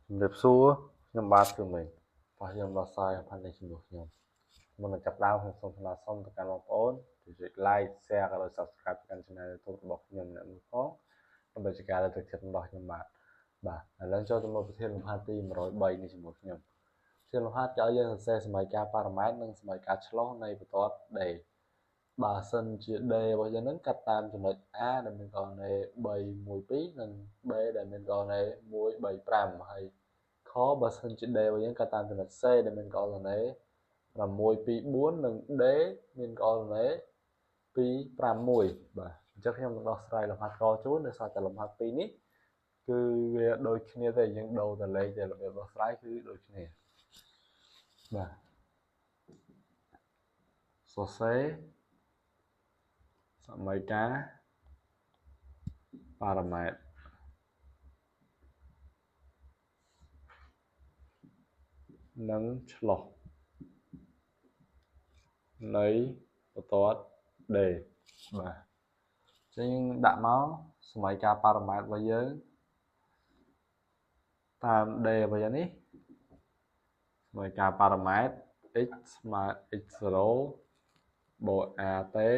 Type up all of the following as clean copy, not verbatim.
Đẹp xua nhưng ba từ mình và nhưng mà saiพันในชีวิตខ្ញុំមុននឹងចាប់ដើមខ្ញុំសូមថ្លែងសុំទៅកាន់បងប្អូនជួយចុច like share ក៏ដូច subscribe កាន់ channel YouTube របស់ខ្ញុំអ្នកនេះផងដើម្បីជាការលើកទឹកចិត្តរបស់ខ្ញុំបាទឥឡូវចូលទៅមើលប្រធានលំហាត់ទី103នេះជាមួយខ្ញុំប្រធានលំហាត់ឲ្យយើងសរសេរសម័យកាលប៉ារ៉ាម៉ែត្រនិងសម័យកាលឆ្លោះនៃបន្ទាត់ D បើសិនជា D របស់យើងហ្នឹងកាត់តាមចំណុច A ដែលមានកណេ3 1 2និង B ដែលមានកណេ1 3 5ហើយខបើសិនជា D របស់យើងកាត់តាមចំណុច C ដែលមានកណេ6 2 4និង D មានកណេ2 5 1បាទអញ្ចឹងខ្ញុំនឹងដោះស្រាយលំហាត់កជូនដោយសារតែលំហាត់ពីរនេះគឺវាដូចគ្នាទេយើងដូរតែលេខតែរបៀបដោះស្រាយគឺដូចគ្នាបាទសរសេរសម័យកាលប៉ារ៉ាម៉ែត្រនិងឆ្លោះនៃបន្ទាត់ D បាទអញ្ចឹងដាក់មកសម័យកាលប៉ារ៉ាម៉ែត្ររបស់យើងតាម D របស់យើងនេះសម័យកាលប៉ារ៉ាម៉ែត្រ x ស្មើ x0 បូក at y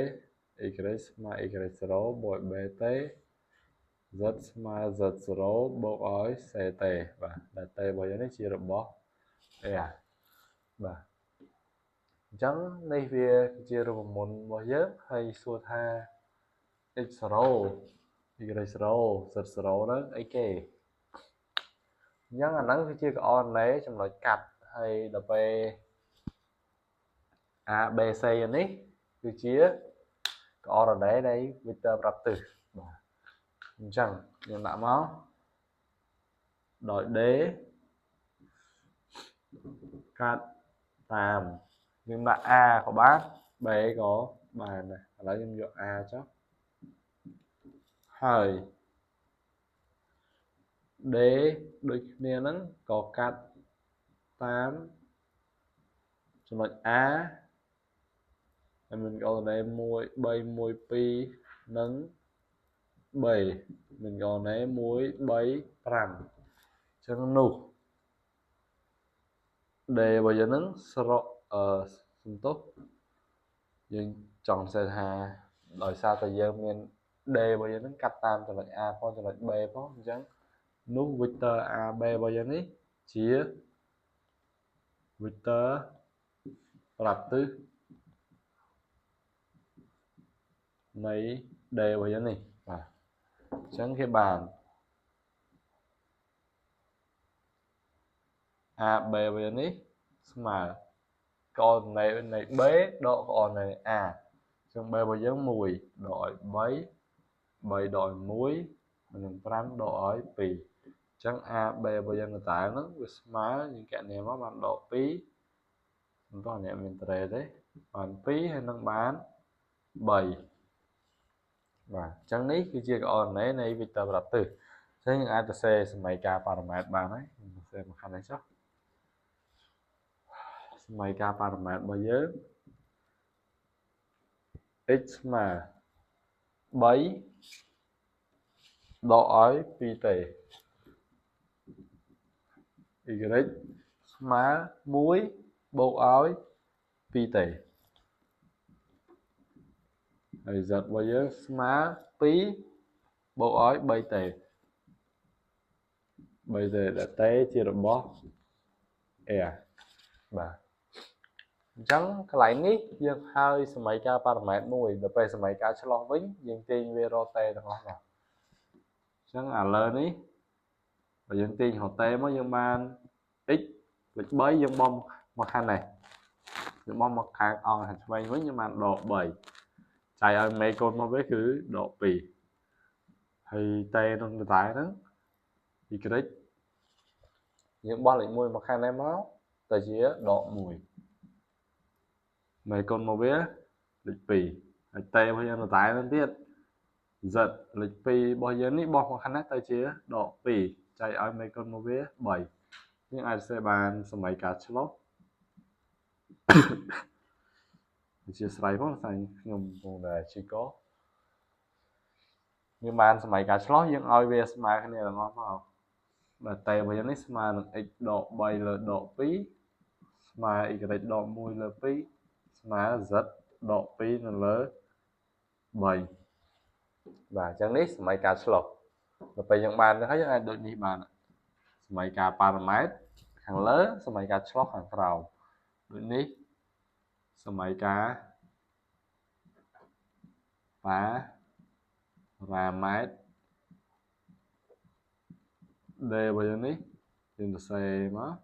ស្មើ y0 បូក bt z ស្មើ z0 បូកឲ្យ ct បាទដែល t របស់យើងនេះជារបស់ a បាទអញ្ចឹងនេះវាជារូបមន្តរបស់យើងហើយសួរថា x0 y0 z0 ហ្នឹងអីគេអញ្ចឹងអាហ្នឹងគឺជាកអនេចំណុចកាត់ហើយដល់ពេល ABC នេះគឺជាកអរណេនៃ vector ប្រាប់ទិសបាទអញ្ចឹងយើងដាក់មកដោយ D កាត់តាមយើងដាក់ A ក៏បាន B ក៏បានដែរឥឡូវខ្ញុំយក A ចុះហើយ D ដូចគ្នាហ្នឹងក៏កាត់តាមចំណុច A ហើយមានកលណេ1 3 1 2និង B មានកលណេ1 3 5អញ្ចឹងនោះ D របស់យើងហ្នឹងស្រកសំទោសយើងចង់សេថាដោយសារតែយើងមាន D របស់យើងហ្នឹងកាត់តាមចំណុច A ផងចំណុច B ផងអញ្ចឹងនោះ vector AB របស់យើងនេះជា vector ប្រាប់ទិសនៃ D របស់យើងនេះបាទអញ្ចឹងគេបាន AB របស់យើងនេះស្មើកអនេនៃ B ដកកអនេ A អញ្ចឹង B របស់យើង1ដកឲ្យ3 3ដកឲ្យ1និង5ដកឲ្យ2អញ្ចឹង AB របស់យើងតើហ្នឹងវាស្មើយើងកណនាមកបានដក2មិនតោះអ្នកមានត្រេទេបាន2ហើយនឹងបាន3បាទអញ្ចឹងនេះគឺជាកអនេនៃ vector ប្រាប់ទិសអញ្ចឹងយើងអាចសរសេរសម័យកាលប៉ារ៉ាម៉ែត្របានហើយសរសេរមកខាងនេះចុះសម័យកាលប៉ារ៉ាម៉ែត្ររបស់យើង x ស្មើ3ដកឲ្យ2ទេ y ស្មើ1បូកឲ្យ2ទេហើយ z របស់យើងស្មើ2បូកឲ្យ3ទេដែលទេជារបស់ a បាទអញ្ចឹងកន្លែងនេះយើងហើយសម័យកាលប៉ារ៉ាម៉ែត្រមួយដល់ពេលសម័យកាលឆ្លោះវិញយើងទាញវារកតេទាំងអស់មកអញ្ចឹងឥឡូវនេះបើយើងទាញរកតេមកយើងបាន x លេខ3យើងបង់មកខាងនេះយើងបង់មកខាងអង្គខាងឆ្វេងវិញយើងបានដក3ចាយឲ្យមេកូនមកវាគឺដក2ហើយតេក្នុងតើហ្នឹង y យើងបោះលេខ1មកខាងនេះមកទៅជាដក1មេកូនមកវាលេខ2ហើយតេរបស់យើងតើហ្នឹងទៀត z លេខ2របស់យើងនេះបោះមកខាងនេះទៅជាដក2ចែកឲ្យមេកូនមកវា3យើងអាចសរសេរបានសម័យកាលឆ្លោះអធិស្ឋានផងតែខ្ញុំកំពុងតែជីកយើងបានសម័យកាលឆ្លោះយើងឲ្យវាស្មើគ្នាទាំងអស់មក và t bây giờ này mà x độ 3 là độ pi mà y độ 1 là pi mà z độ pi là 3 và chẳng ní mấy cả slot và bây giờ bạn thấy ai đôi như bạn mấy cả paramet hàng lớn mấy cả slot hàng trào đôi ní mấy cả paramet d bây giờ ní thì nó sẽ mà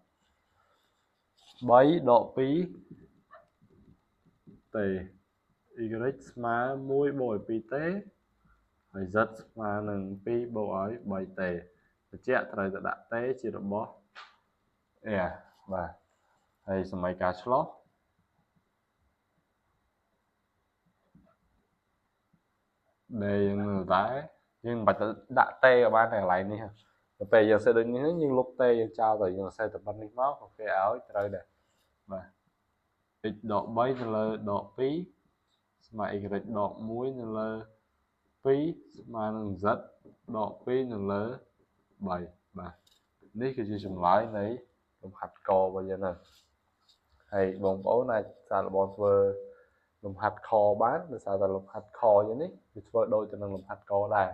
3 độ pi t yស្មើ1បូក2t ហើយ z ស្មើនឹង2បូកឲ្យ3t ត្រជាក់ត្រូវតែដាក់ t ជារបស់ a បាទហើយសម័យការឆ្លោះដែលយើងនៅតែយើងមិនបាច់ទៅដាក់ t ឲ្យបានតែកន្លែងនេះទៅពេលយើងសេដូចនេះយើងលុប t យើងចោលទៅយើងសេតែប៉ុណ្្នេះមកក៏គេឲ្យត្រូវដែរបាទ x ដក3ទៅលើដក2ស្មើ y ដក1នៅលើ2ស្មើនឹង z ដក2នៅលើ3បាទនេះគឺជាចម្លើយនៃលំហាត់ករបស់យើងហ្នឹងហើយបងប្អូនអាចសាកល្បងធ្វើលំហាត់ខបានដោយសារតែលំហាត់ខយើងនេះវាធ្វើដូចទៅនឹងលំហាត់កដែរ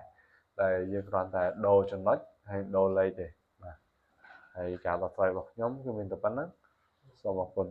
តែយើងគ្រាន់តែដូរចំណុចហើយដូរលេខទេបាទហើយការដោះស្រាយរបស់ខ្ញុំគឺមានតែប៉ុណ្្នឹងសូមអរគុណ